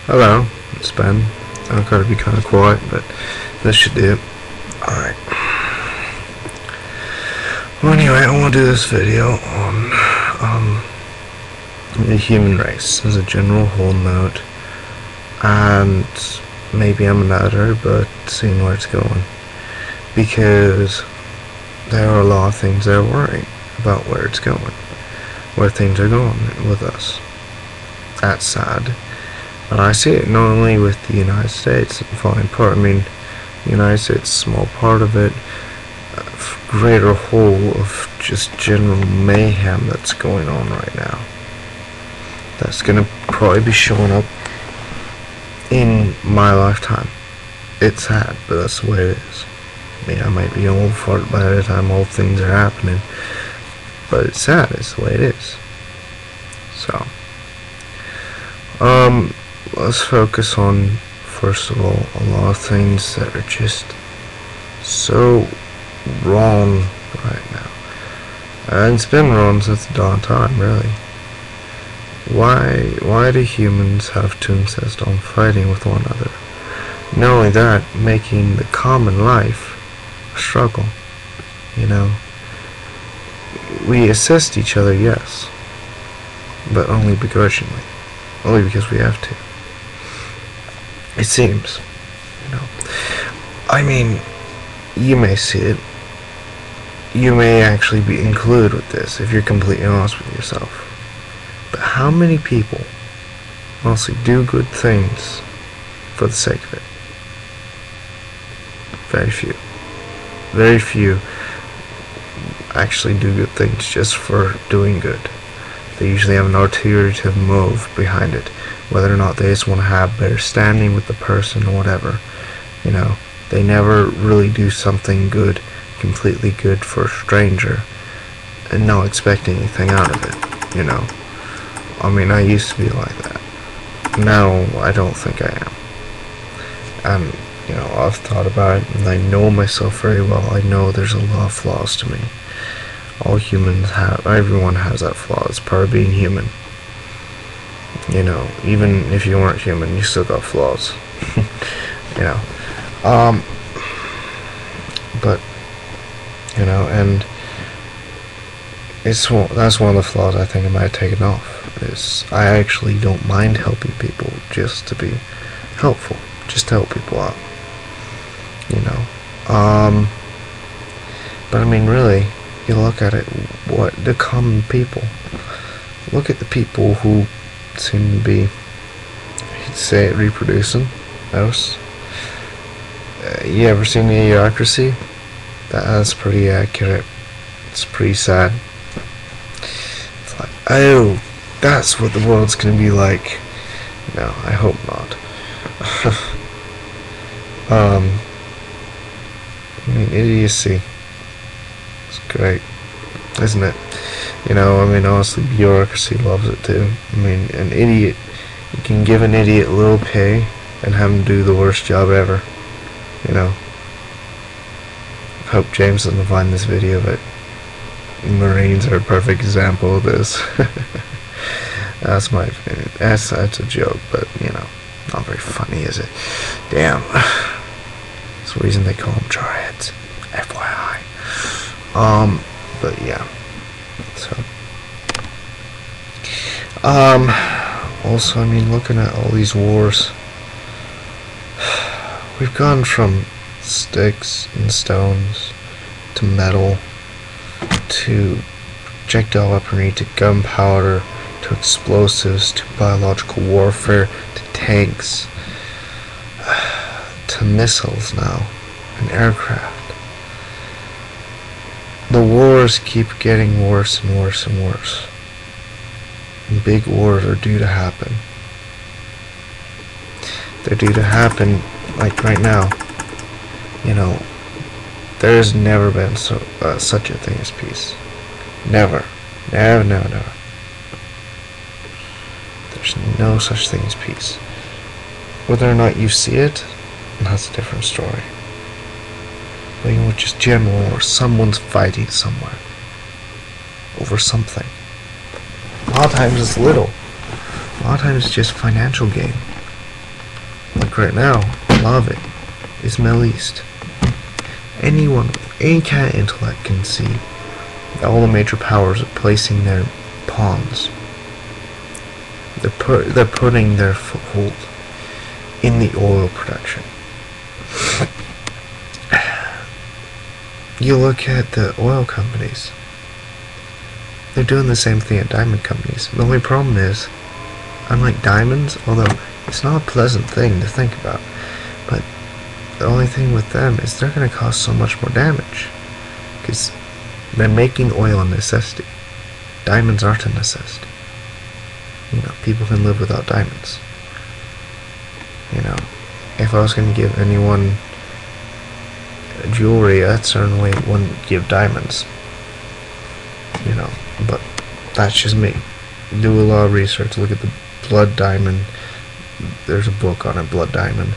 Hello, it's Ben. I've got to be kind of quiet, but this should do it. Alright. Well, anyway, I want to do this video on the human race as a general whole note, and maybe I'm an editor, but seeing where it's going, because there are a lot of things that are worrying about where it's going, where things are going with us. That's sad. And I see it not only with the United States, falling part. I mean, the United States is a small part of it, greater whole of just general mayhem that's going on right now. That's gonna probably be showing up in my lifetime. It's sad, but that's the way it is. I mean, I might be old for it by the time all things are happening, but it's sad. It's the way it is. So, let's focus on, first of all, a lot of things that are just so wrong right now. And it's been wrong since the dawn of time, really. Why do humans have to insist on fighting with one another? Not only that, making the common life a struggle. You know, we assist each other, yes, but only begrudgingly, only because we have to. It seems, you know. I mean, you may see it. You may actually be included with this if you're completely honest with yourself. But how many people honestly do good things for the sake of it? Very few. Very few actually do good things just for doing good. They usually have an ulterior motive behind it, whether or not they just want to have better standing with the person or whatever. You know, they never really do something good, completely good for a stranger, and not expect anything out of it, you know. I mean, I used to be like that. Now, I don't think I am. And, you know, I've thought about it, and I know myself very well. I know there's a lot of flaws to me. All humans have, everyone has that flaw. It's part of being human. You know, even if you weren't human, you still got flaws. You know, but, you know, and that's one of the flaws I think I might have taken off, is I actually don't mind helping people just to be helpful, just to help people out, you know. But I mean, really, you look at it, what the common people, look at the people who seem to be, you'd say, reproducing most. You ever seen the Idiocracy? That's pretty accurate. It's pretty sad. It's like, oh, that's what the world's gonna be like. No, I hope not. I mean, idiocy. It's great, isn't it? You know, I mean, honestly, bureaucracy loves it too. I mean, an idiot, you can give an idiot a little pay and have him do the worst job ever. You know. I hope James doesn't find this video, but Marines are a perfect example of this. That's my opinion. That's a joke, but, you know, not very funny, is it? Damn. That's the reason they call them jarheads. FYI. But yeah. So. Also, I mean, looking at all these wars, we've gone from sticks and stones to metal to projectile weaponry to gunpowder to explosives to biological warfare to tanks to missiles now and aircraft. The wars keep getting worse and worse and worse. And big wars are due to happen. They're due to happen like right now. You know, there's never been such a thing as peace. Never. Never, never, never. There's no such thing as peace. Whether or not you see it, that's a different story. But you know, just general, or someone's fighting somewhere over something. A lot of times it's little. A lot of times it's just financial gain. look right now, a lot of it is Middle East. Anyone with any kind of intellect can see that all the major powers are placing their pawns. They're putting their foothold in the oil production. You look at the oil companies. They're doing the same thing at diamond companies. The only problem is, unlike diamonds, although it's not a pleasant thing to think about, but the only thing with them is they're going to cause so much more damage. Because they're making oil a necessity. Diamonds aren't a necessity. You know, people can live without diamonds. You know, if I was going to give anyone jewelry, I certainly wouldn't give diamonds. You know, but that's just me. Do a lot of research. Look at the blood diamond. There's a book on it, Blood Diamond.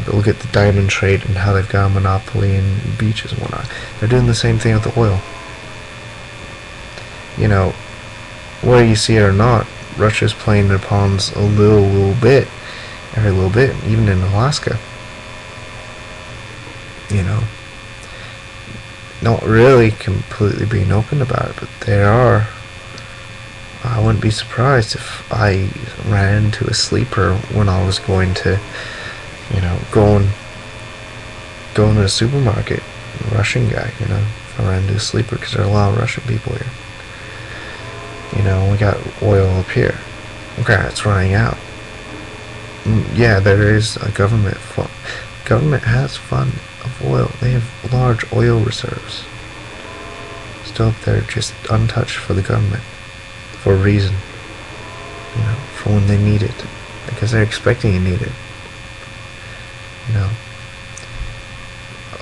Look at the diamond trade and how they've got a monopoly in beaches and whatnot. They're doing the same thing with the oil. You know, whether you see it or not, Russia's playing their pawns a little bit, every little bit, even in Alaska. You know, not really completely being open about it, but they are. I wouldn't be surprised if I ran into a sleeper when I was going to, you know, going to the supermarket. A Russian guy, you know, if I ran into a sleeper, because there are a lot of Russian people here. You know, we got oil up here. Okay, it's running out. Yeah, there is a government fund. Government has fund of oil. They have large oil reserves. Still up there, just untouched for the government. For a reason. You know, for when they need it. Because they're expecting to need it. You know.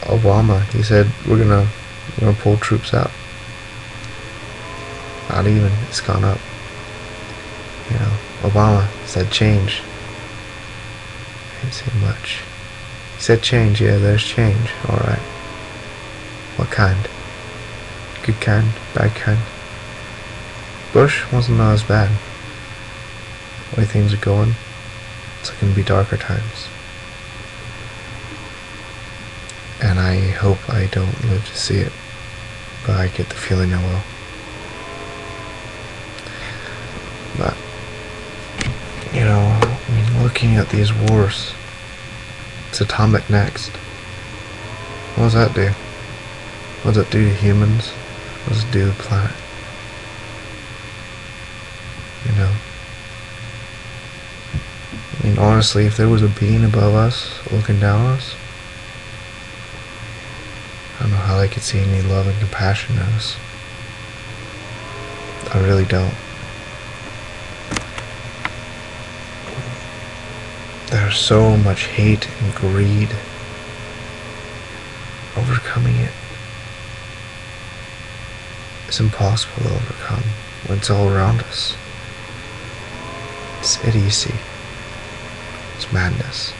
Obama, he said, we're gonna pull troops out. Not even, it's gone up. You know, Obama said change. I didn't say much. He said change, yeah, there's change, alright. What kind? Good kind? Bad kind? Bush wasn't as bad. The way things are going, it's going to be darker times. And I hope I don't live to see it, but I get the feeling I will. But, you know, I mean, looking at these wars, it's atomic next. What does that do? What does it do to humans? What does it do to the planet? You know? I mean, honestly, if there was a being above us, looking down on us, I don't know how they could see any love and compassion in us. I really don't. There's so much hate and greed. Overcoming it, it's impossible to overcome when it's all around us. It's idiocy. It's madness.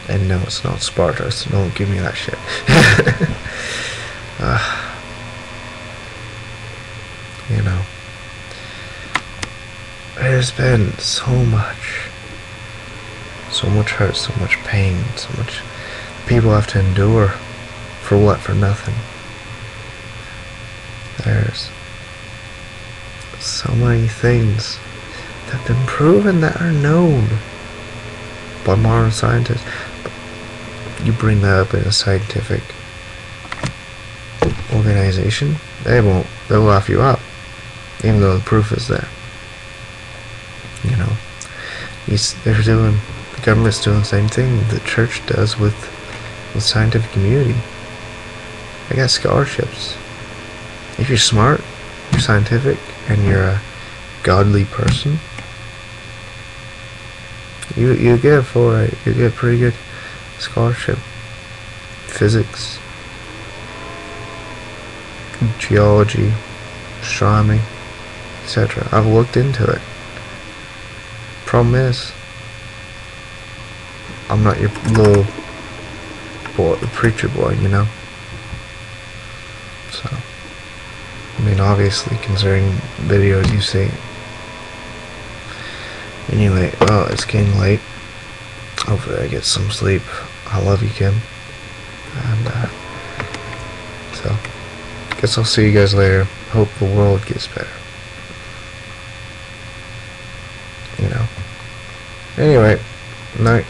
And no, it's not Sparta, so don't give me that shit. You know, there's been so much hurt, so much pain, so much people have to endure. For what? For nothing. There's so many things that have been proven, that are known by modern scientists. But you bring that up in a scientific organization, they'll laugh you out, even though the proof is there. You know, the government's doing the same thing the church does with the scientific community. They got scholarships. If you're smart, you're scientific, and you're a godly person, you get a pretty good scholarship. Physics, geology, astronomy, etc. I've looked into it. Problem is, I'm not your little boy, preacher boy, you know. So, I mean, obviously, considering videos you see. Anyway, well, it's getting late. hopefully I get some sleep. I love you, Kim. And so, guess I'll see you guys later. Hope the world gets better. You know. Anyway, night.